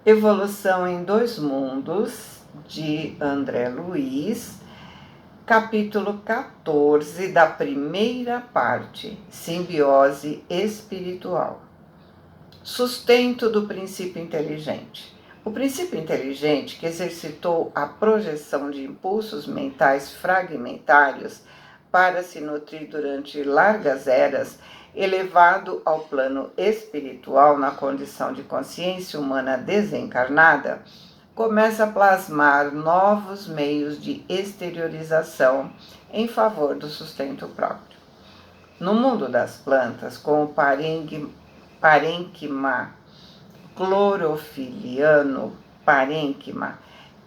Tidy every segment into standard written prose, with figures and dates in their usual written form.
Evolução em Dois Mundos, de André Luiz, capítulo 14 da primeira parte, Simbiose Espiritual. Sustento do princípio inteligente. O princípio inteligente, que exercitou a projeção de impulsos mentais fragmentários para se nutrir durante largas eras, elevado ao plano espiritual na condição de consciência humana desencarnada, começa a plasmar novos meios de exteriorização em favor do sustento próprio. No mundo das plantas, com o parênquima clorofiliano, parênquima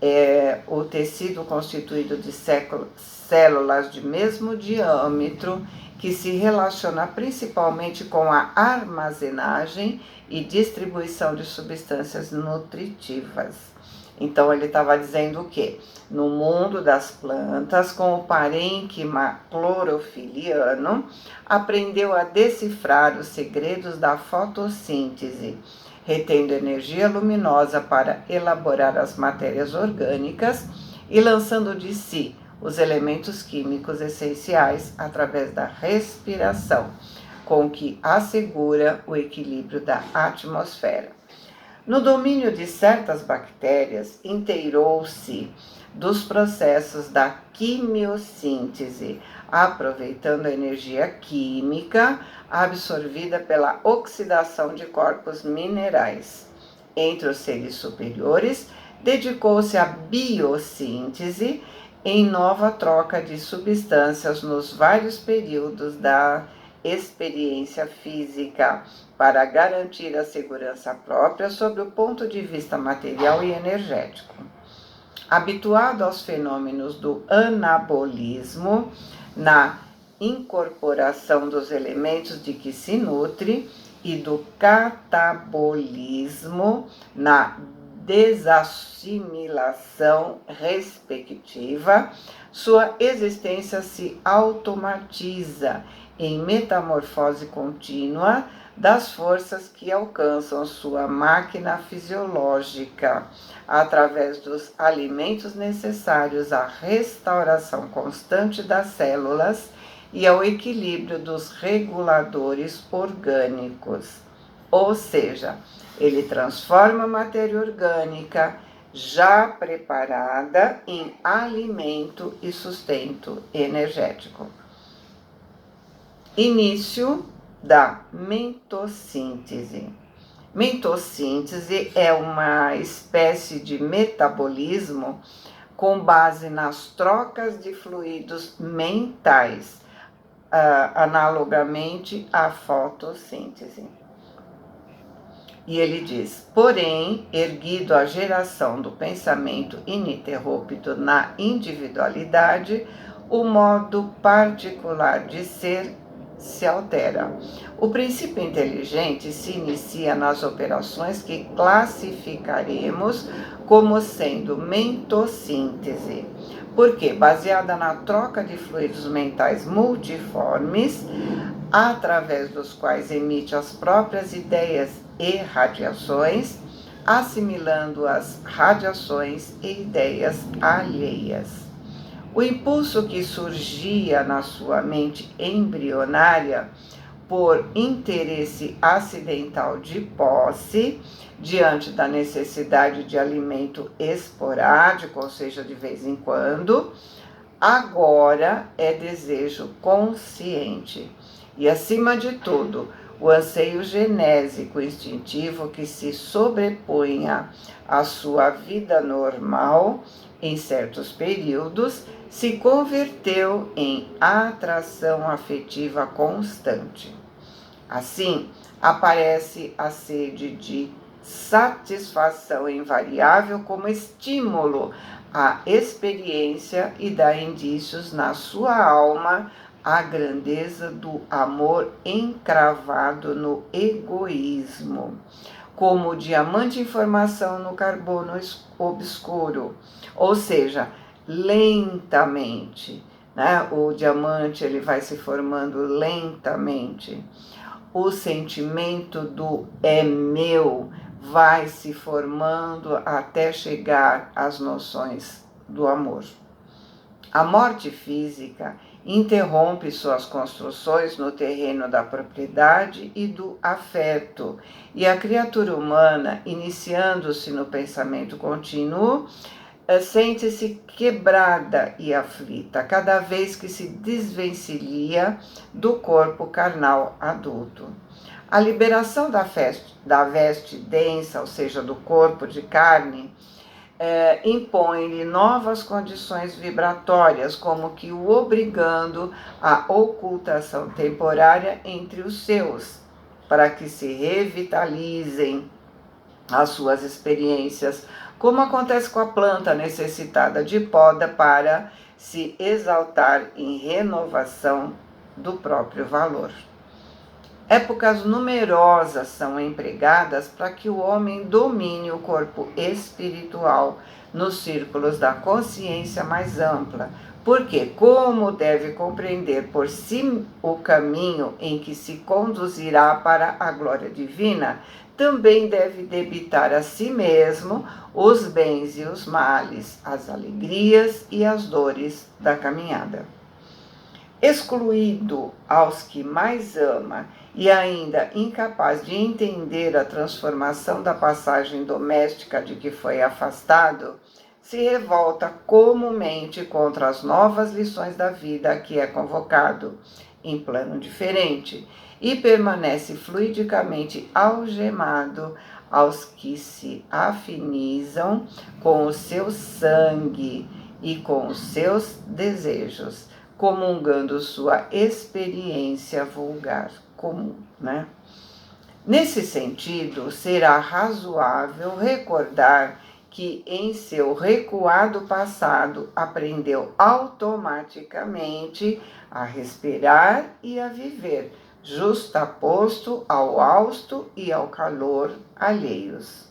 é o tecido constituído de células de mesmo diâmetro que se relaciona principalmente com a armazenagem e distribuição de substâncias nutritivas. Então ele estava dizendo o quê? No mundo das plantas, com o parênquima clorofiliano, aprendeu a decifrar os segredos da fotossíntese, retendo energia luminosa para elaborar as matérias orgânicas e lançando de si os elementos químicos essenciais através da respiração, com que assegura o equilíbrio da atmosfera. No domínio de certas bactérias, inteirou-se dos processos da quimiossíntese, aproveitando a energia química absorvida pela oxidação de corpos minerais. Entre os seres superiores, dedicou-se à biossíntese em nova troca de substâncias nos vários períodos da experiência física, para garantir a segurança própria sob o ponto de vista material e energético. Habituado aos fenômenos do anabolismo, na incorporação dos elementos de que se nutre, e do catabolismo, na desassimilação respectiva, sua existência se automatiza em metamorfose contínua das forças que alcançam sua máquina fisiológica, através dos alimentos necessários à restauração constante das células e ao equilíbrio dos reguladores orgânicos. Ou seja, ele transforma a matéria orgânica já preparada em alimento e sustento energético. Início da mentossíntese. Mentossíntese é uma espécie de metabolismo com base nas trocas de fluidos mentais, analogamente à fotossíntese. E ele diz: porém, erguido à geração do pensamento ininterrupto na individualidade, o modo particular de ser se altera. O princípio inteligente se inicia nas operações que classificaremos como sendo mentossíntese, porque, baseada na troca de fluidos mentais multiformes, através dos quais emite as próprias ideias e radiações, assimilando as radiações e ideias alheias. O impulso que surgia na sua mente embrionária por interesse acidental de posse, diante da necessidade de alimento esporádico, ou seja, de vez em quando, agora é desejo consciente. E, acima de tudo, o anseio genésico instintivo que se sobrepunha à sua vida normal em certos períodos, se converteu em atração afetiva constante. Assim, aparece a sede de satisfação invariável como estímulo à experiência e dá indícios na sua alma a grandeza do amor encravado no egoísmo, como o diamante em formação no carbono obscuro, ou seja, lentamente, né? O diamante ele vai se formando lentamente. O sentimento do é meu vai se formando até chegar às noções do amor. A morte física interrompe suas construções no terreno da propriedade e do afeto, e a criatura humana, iniciando-se no pensamento contínuo, sente-se quebrada e aflita cada vez que se desvencilha do corpo carnal adulto. A liberação da veste densa, ou seja, do corpo de carne, impõe-lhe novas condições vibratórias, como que o obrigando à ocultação temporária entre os seus, para que se revitalizem as suas experiências, como acontece com a planta necessitada de poda para se exaltar em renovação do próprio valor. Épocas numerosas são empregadas para que o homem domine o corpo espiritual nos círculos da consciência mais ampla, porque, como deve compreender por si o caminho em que se conduzirá para a glória divina, também deve debitar a si mesmo os bens e os males, as alegrias e as dores da caminhada. Excluído aos que mais ama e ainda incapaz de entender a transformação da passagem doméstica de que foi afastado, se revolta comumente contra as novas lições da vida a que é convocado, em plano diferente, e permanece fluidicamente algemado aos que se afinizam com o seu sangue e com os seus desejos, comungando sua experiência vulgar comum, né? Nesse sentido, será razoável recordar que em seu recuado passado aprendeu automaticamente a respirar e a viver, justaposto ao hausto e ao calor alheios.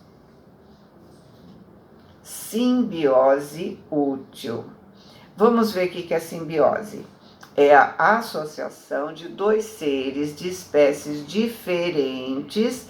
Simbiose útil. Vamos ver o que é simbiose. É a associação de dois seres de espécies diferentes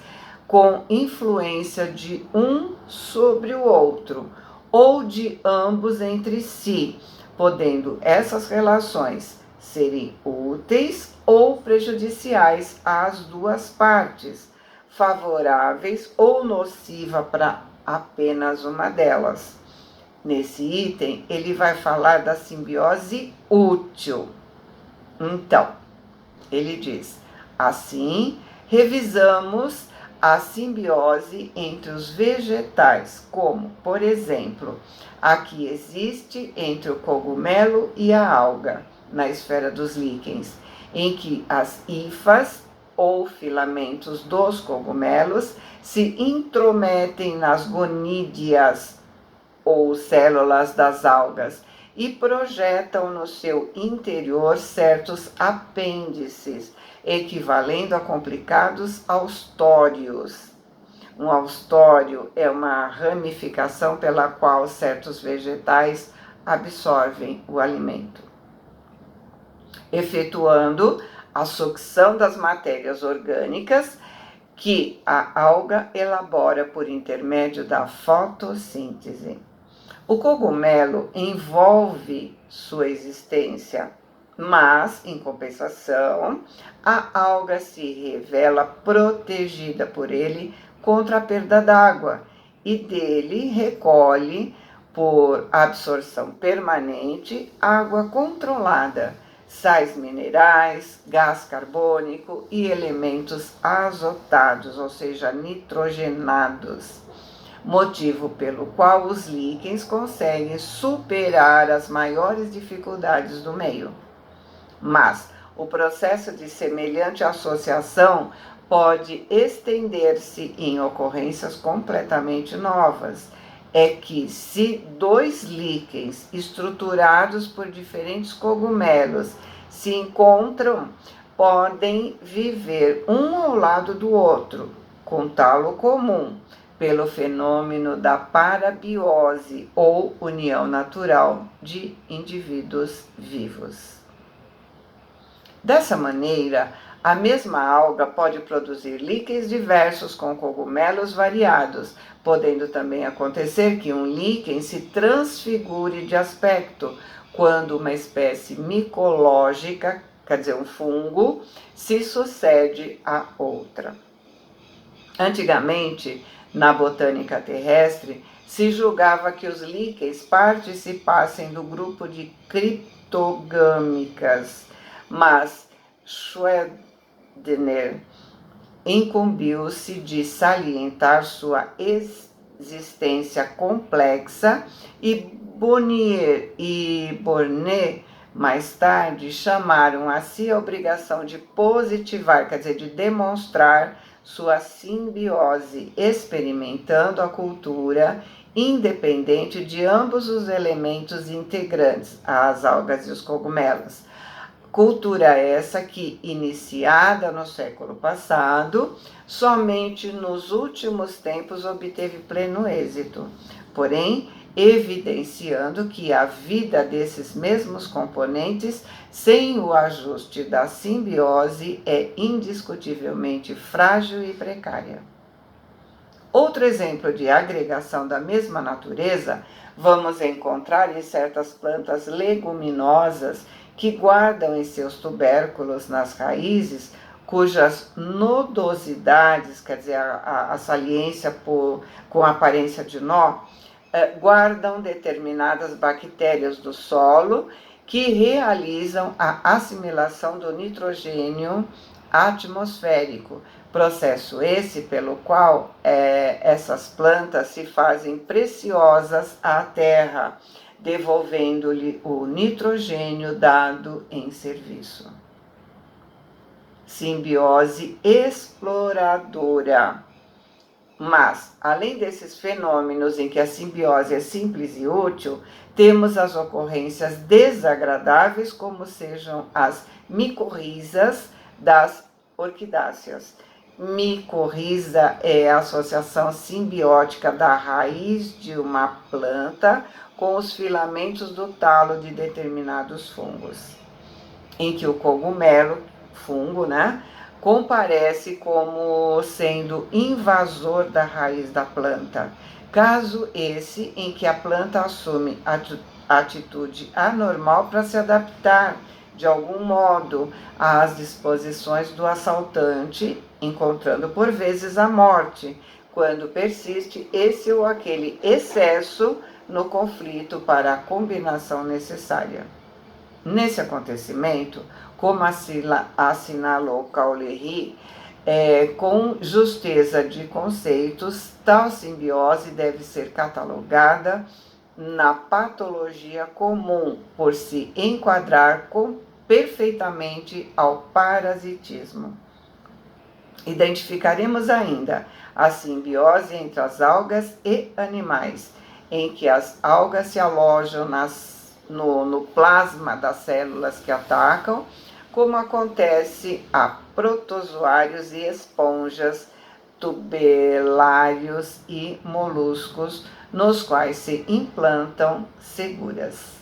com influência de um sobre o outro, ou de ambos entre si, podendo essas relações serem úteis ou prejudiciais às duas partes, favoráveis ou nociva para apenas uma delas. Nesse item, ele vai falar da simbiose útil. Então, ele diz: assim, revisamos a simbiose entre os vegetais, como, por exemplo, a que existe entre o cogumelo e a alga, na esfera dos líquens, em que as hifas ou filamentos dos cogumelos se intrometem nas gonídeas ou células das algas e projetam no seu interior certos apêndices, equivalendo a complicados austórios. Um austório é uma ramificação pela qual certos vegetais absorvem o alimento, efetuando a sucção das matérias orgânicas que a alga elabora por intermédio da fotossíntese. O cogumelo envolve sua existência, mas, em compensação, a alga se revela protegida por ele contra a perda d'água e dele recolhe, por absorção permanente, água controlada, sais minerais, gás carbônico e elementos azotados, ou seja, nitrogenados, motivo pelo qual os líquens conseguem superar as maiores dificuldades do meio. Mas o processo de semelhante associação pode estender-se em ocorrências completamente novas. É que se dois líquens estruturados por diferentes cogumelos se encontram, podem viver um ao lado do outro, com talo comum, pelo fenômeno da parabiose ou união natural de indivíduos vivos. Dessa maneira, A mesma alga pode produzir líquens diversos com cogumelos variados, podendo também acontecer que um líquen se transfigure de aspecto quando uma espécie micológica, quer dizer, um fungo, se sucede a outra. Antigamente, na botânica terrestre, se julgava que os líquens participassem do grupo de criptogâmicas, mas Schwedener incumbiu-se de salientar sua existência complexa e Bonnier e Bornet, mais tarde, chamaram a si a obrigação de positivar, quer dizer, de demonstrar sua simbiose, experimentando a cultura independente de ambos os elementos integrantes, as algas e os cogumelos. Cultura essa que, iniciada no século passado, somente nos últimos tempos obteve pleno êxito, porém, evidenciando que a vida desses mesmos componentes, sem o ajuste da simbiose, é indiscutivelmente frágil e precária. Outro exemplo de agregação da mesma natureza vamos encontrar em certas plantas leguminosas que guardam em seus tubérculos nas raízes, cujas nodosidades, quer dizer, a saliência com aparência de nó, guardam determinadas bactérias do solo que realizam a assimilação do nitrogênio atmosférico, processo esse pelo qual essas plantas se fazem preciosas à terra, devolvendo-lhe o nitrogênio dado em serviço. Simbiose exploradora. Mas, além desses fenômenos em que a simbiose é simples e útil, temos as ocorrências desagradáveis, como sejam as micorrizas das orquidáceas. Micorriza é a associação simbiótica da raiz de uma planta com os filamentos do talo de determinados fungos, em que o cogumelo, fungo, comparece como sendo invasor da raiz da planta, caso esse em que a planta assume atitude anormal para se adaptar de algum modo às disposições do assaltante, encontrando por vezes a morte, quando persiste esse ou aquele excesso no conflito para a combinação necessária. Nesse acontecimento, como assinalou Caulery, com justeza de conceitos, tal simbiose deve ser catalogada na patologia comum, por se enquadrar perfeitamente ao parasitismo. Identificaremos ainda a simbiose entre as algas e animais, em que as algas se alojam no plasma das células que atacam, como acontece a protozoários e esponjas, tubelários e moluscos, nos quais se implantam seguras.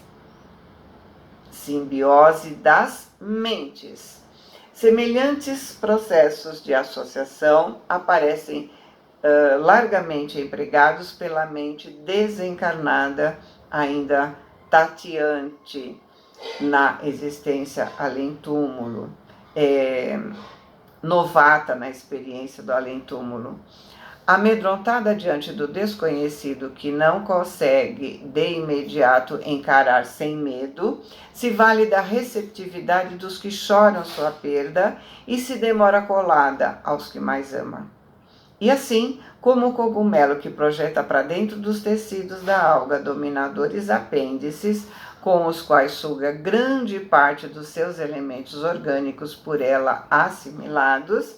Simbiose das mentes. Semelhantes processos de associação aparecem largamente empregados pela mente desencarnada, ainda tateante na existência além-túmulo, novata na experiência do além-túmulo. Amedrontada diante do desconhecido que não consegue de imediato encarar sem medo, se vale da receptividade dos que choram sua perda e se demora colada aos que mais ama. E assim, como o cogumelo que projeta para dentro dos tecidos da alga dominadores apêndices, com os quais suga grande parte dos seus elementos orgânicos por ela assimilados,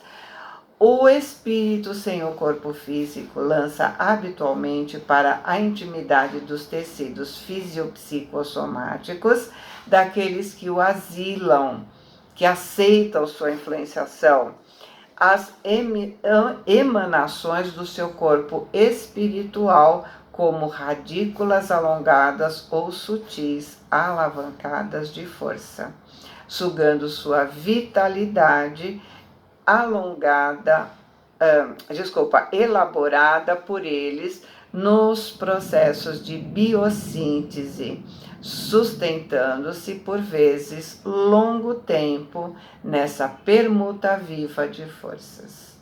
o espírito sem o corpo físico lança habitualmente para a intimidade dos tecidos fisiopsicossomáticos daqueles que o asilam, que aceitam sua influenciação, as emanações do seu corpo espiritual como radículas alongadas ou sutis alavancadas de força, sugando sua vitalidade elaborada por eles nos processos de biossíntese, sustentando-se por vezes longo tempo nessa permuta viva de forças.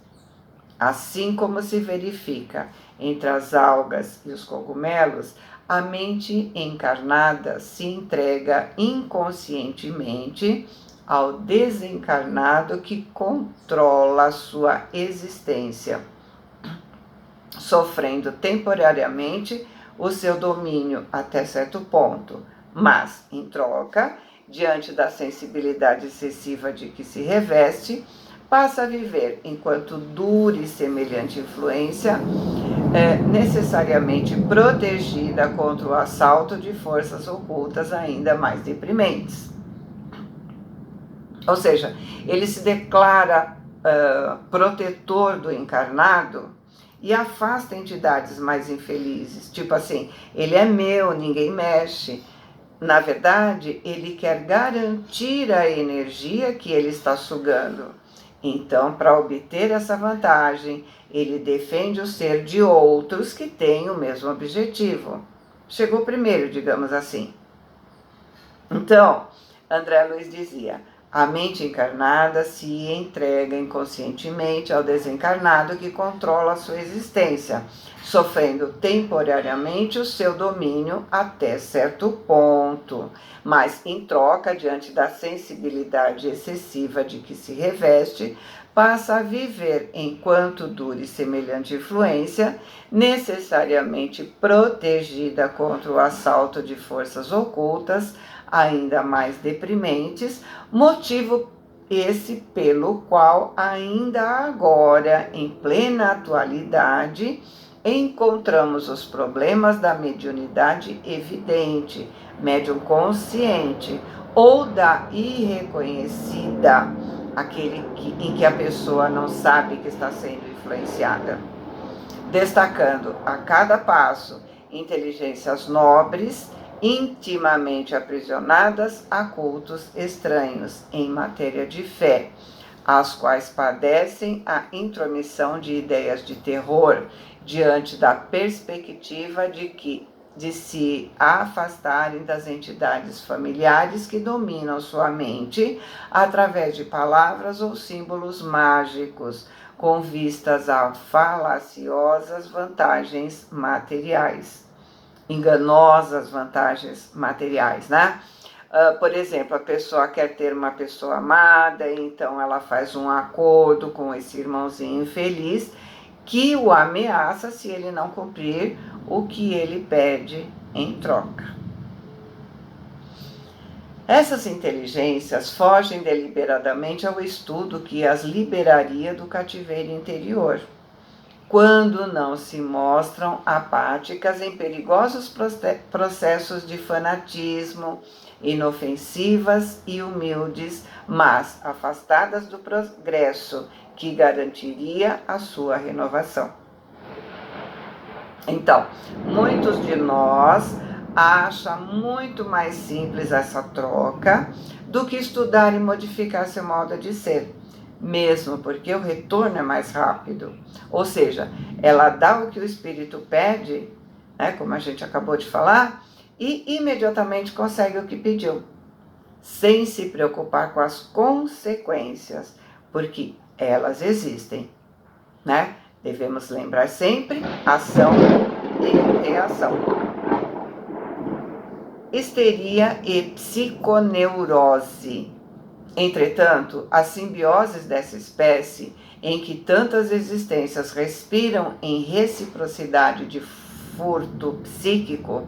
Assim como se verifica entre as algas e os cogumelos, a mente encarnada se entrega inconscientemente ao desencarnado que controla sua existência, sofrendo temporariamente o seu domínio até certo ponto, mas, em troca, diante da sensibilidade excessiva de que se reveste, passa a viver enquanto dure semelhante influência, necessariamente protegida contra o assalto de forças ocultas ainda mais deprimentes. Ou seja, ele se declara protetor do encarnado e afasta entidades mais infelizes. Tipo assim, ele é meu, ninguém mexe. Na verdade, ele quer garantir a energia que ele está sugando. Então, para obter essa vantagem, ele defende o ser de outros que têm o mesmo objetivo. Chegou primeiro, digamos assim. Então, André Luiz dizia: a mente encarnada se entrega inconscientemente ao desencarnado que controla a sua existência, sofrendo temporariamente o seu domínio até certo ponto, mas em troca, diante da sensibilidade excessiva de que se reveste, passa a viver, enquanto dure semelhante influência, necessariamente protegida contra o assalto de forças ocultas, ainda mais deprimentes, motivo esse pelo qual ainda agora, em plena atualidade, encontramos os problemas da mediunidade evidente, médium consciente, ou da irreconhecida, em que a pessoa não sabe que está sendo influenciada, destacando a cada passo inteligências nobres, intimamente aprisionadas a cultos estranhos em matéria de fé, as quais padecem a intromissão de ideias de terror diante da perspectiva de se afastarem das entidades familiares que dominam sua mente através de palavras ou símbolos mágicos, com vistas a falaciosas vantagens materiais. Enganosas vantagens materiais, né? Por exemplo, a pessoa quer ter uma pessoa amada, então ela faz um acordo com esse irmãozinho infeliz que o ameaça se ele não cumprir o que ele pede em troca. Essas inteligências fogem deliberadamente ao estudo que as liberaria do cativeiro interior, quando não se mostram apáticas em perigosos processos de fanatismo, inofensivas e humildes, mas afastadas do progresso que garantiria a sua renovação. Então, muitos de nós acham muito mais simples essa troca do que estudar e modificar seu modo de ser, mesmo porque o retorno é mais rápido. Ou seja, ela dá o que o espírito pede, né, como a gente acabou de falar, e imediatamente consegue o que pediu, sem se preocupar com as consequências, porque elas existem, né? Devemos lembrar sempre ação e reação. Histeria e psiconeurose. Entretanto, as simbioses dessa espécie, em que tantas existências respiram em reciprocidade de furto psíquico,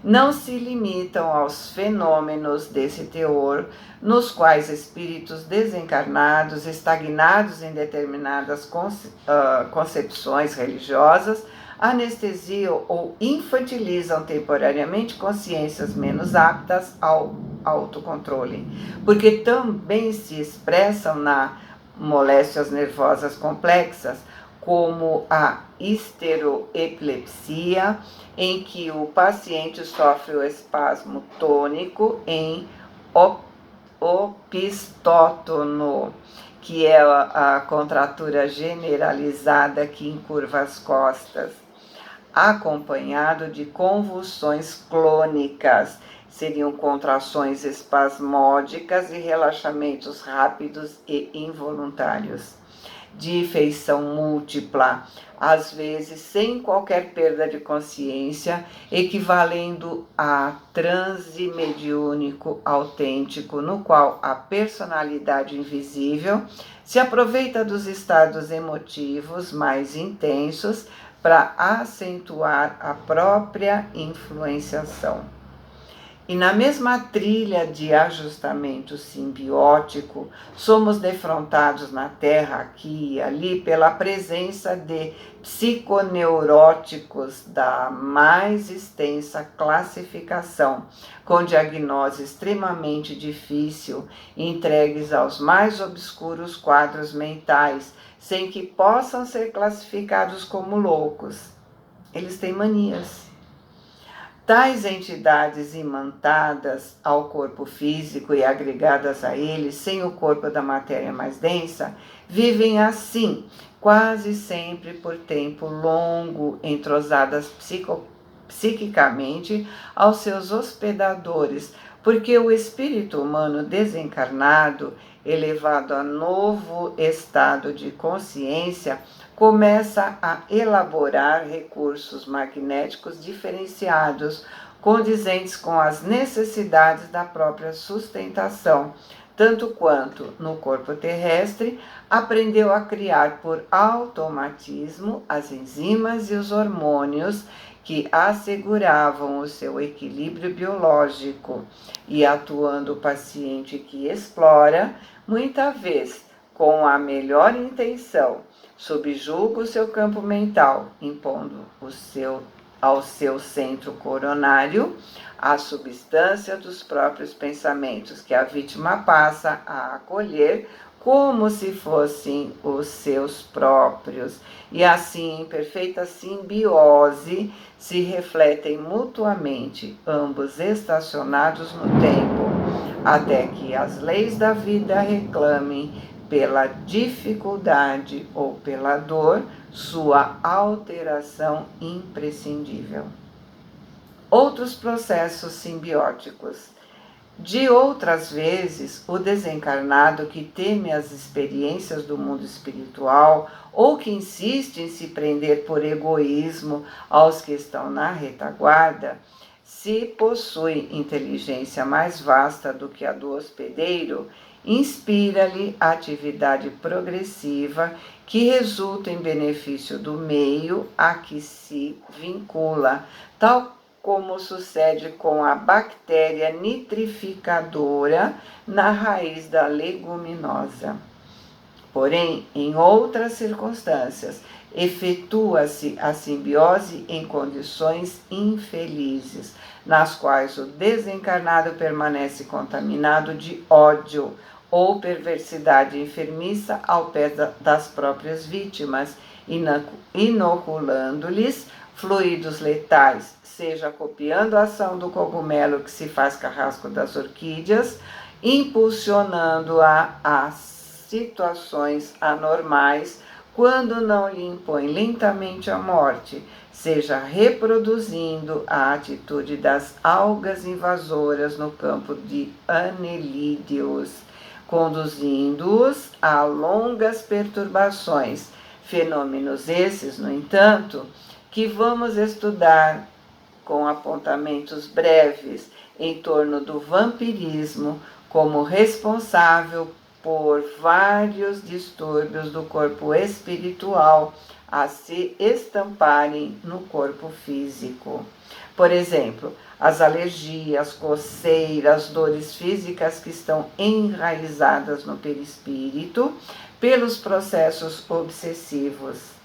não se limitam aos fenômenos desse teor, nos quais espíritos desencarnados, estagnados em determinadas concepções religiosas, anestesiam ou infantilizam temporariamente consciências menos aptas ao autocontrole, porque também se expressam na moléstias nervosas complexas, como a histeroepilepsia, em que o paciente sofre o espasmo tônico em opistótono, que é a contratura generalizada que encurva as costas, acompanhado de convulsões clônicas, seriam contrações espasmódicas e relaxamentos rápidos e involuntários, de feição múltipla, às vezes sem qualquer perda de consciência, equivalendo a transe mediúnico autêntico, no qual a personalidade invisível se aproveita dos estados emotivos mais intensos para acentuar a própria influenciação. E na mesma trilha de ajustamento simbiótico, somos defrontados na Terra, aqui e ali, pela presença de psiconeuróticos da mais extensa classificação, com diagnose extremamente difícil, entregues aos mais obscuros quadros mentais, sem que possam ser classificados como loucos. Eles têm manias. Tais entidades imantadas ao corpo físico e agregadas a ele, sem o corpo da matéria mais densa, vivem assim, quase sempre por tempo longo, entrosadas psiquicamente aos seus hospedadores, porque o espírito humano desencarnado, elevado a novo estado de consciência, começa a elaborar recursos magnéticos diferenciados, condizentes com as necessidades da própria sustentação, tanto quanto, no corpo terrestre, aprendeu a criar por automatismo as enzimas e os hormônios que asseguravam o seu equilíbrio biológico, e atuando o paciente que explora, muita vez com a melhor intenção, subjuga o seu campo mental, impondo ao seu centro coronário a substância dos próprios pensamentos, que a vítima passa a acolher como se fossem os seus próprios, e assim, em perfeita simbiose, se refletem mutuamente, ambos estacionados no tempo, até que as leis da vida reclamem pela dificuldade ou pela dor, sua alteração imprescindível. Outros processos simbióticos. De outras vezes, o desencarnado que teme as experiências do mundo espiritual ou que insiste em se prender por egoísmo aos que estão na retaguarda, se possui inteligência mais vasta do que a do hospedeiro, inspira-lhe atividade progressiva que resulta em benefício do meio a que se vincula, tal como sucede com a bactéria nitrificadora na raiz da leguminosa. Porém, em outras circunstâncias, efetua-se a simbiose em condições infelizes, nas quais o desencarnado permanece contaminado de ódio ou perversidade enfermiça ao pé das próprias vítimas, inoculando-lhes fluidos letais, seja copiando a ação do cogumelo que se faz carrasco das orquídeas, impulsionando-a a situações anormais, quando não lhe impõe lentamente a morte, seja reproduzindo a atitude das algas invasoras no campo de anelídeos, conduzindo-os a longas perturbações, fenômenos esses, no entanto, que vamos estudar com apontamentos breves em torno do vampirismo como responsável por vários distúrbios do corpo espiritual a se estamparem no corpo físico. Por exemplo, as alergias, coceiras, dores físicas que estão enraizadas no perispírito pelos processos obsessivos.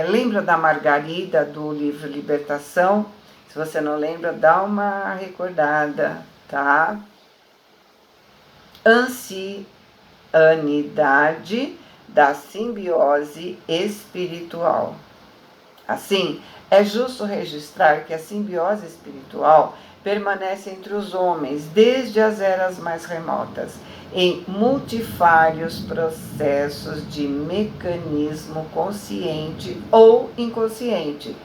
Lembra da Margarida do livro Libertação? Se você não lembra, dá uma recordada, tá? Ancianidade da simbiose espiritual. Assim, é justo registrar que a simbiose espiritual permanece entre os homens desde as eras mais remotas, em multifários processos de mecanismo consciente ou inconsciente,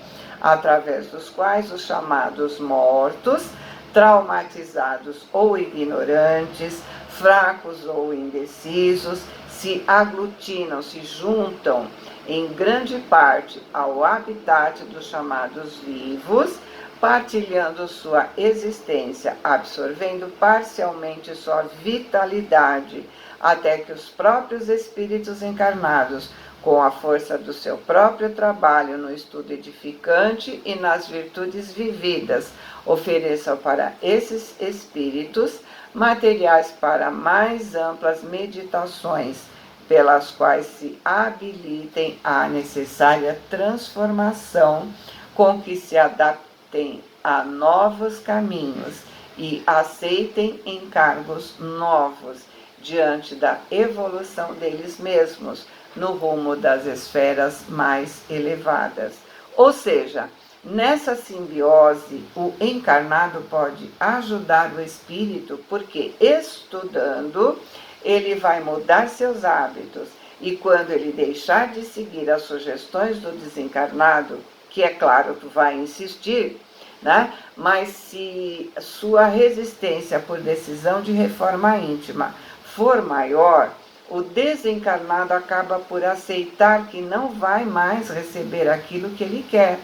através dos quais os chamados mortos, traumatizados ou ignorantes, fracos ou indecisos, se aglutinam, se juntam em grande parte ao habitat dos chamados vivos, partilhando sua existência, absorvendo parcialmente sua vitalidade, até que os próprios espíritos encarnados, com a força do seu próprio trabalho no estudo edificante e nas virtudes vividas, ofereçam para esses espíritos materiais para mais amplas meditações, pelas quais se habilitem à necessária transformação, com que se adaptem a novos caminhos e aceitem encargos novos diante da evolução deles mesmos no rumo das esferas mais elevadas. Ou seja, nessa simbiose, o encarnado pode ajudar o espírito, porque estudando, ele vai mudar seus hábitos. E quando ele deixar de seguir as sugestões do desencarnado, que é claro que vai insistir, né? Mas se sua resistência por decisão de reforma íntima for maior, o desencarnado acaba por aceitar que não vai mais receber aquilo que ele quer.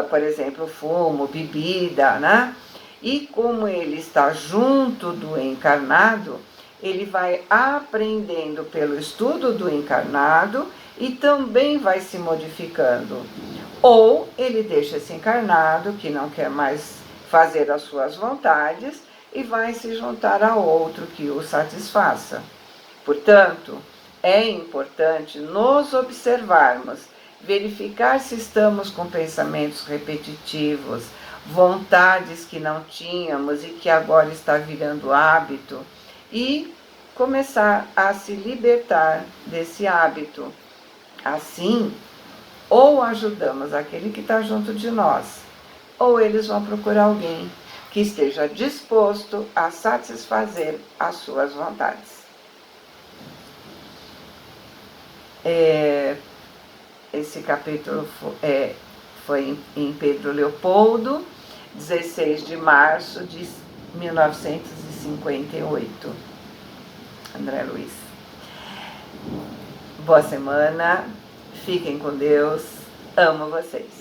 Por exemplo, fumo, bebida, né? E como ele está junto do encarnado, ele vai aprendendo pelo estudo do encarnado e também vai se modificando. Ou ele deixa esse encarnado, que não quer mais fazer as suas vontades, e vai se juntar a outro que o satisfaça. Portanto, é importante nos observarmos, verificar se estamos com pensamentos repetitivos, vontades que não tínhamos e que agora está virando hábito, e começar a se libertar desse hábito. Assim, ou ajudamos aquele que está junto de nós, ou eles vão procurar alguém que esteja disposto a satisfazer as suas vontades. Esse capítulo foi em Pedro Leopoldo, 16 de março de 1958. André Luiz. Boa semana, fiquem com Deus, amo vocês.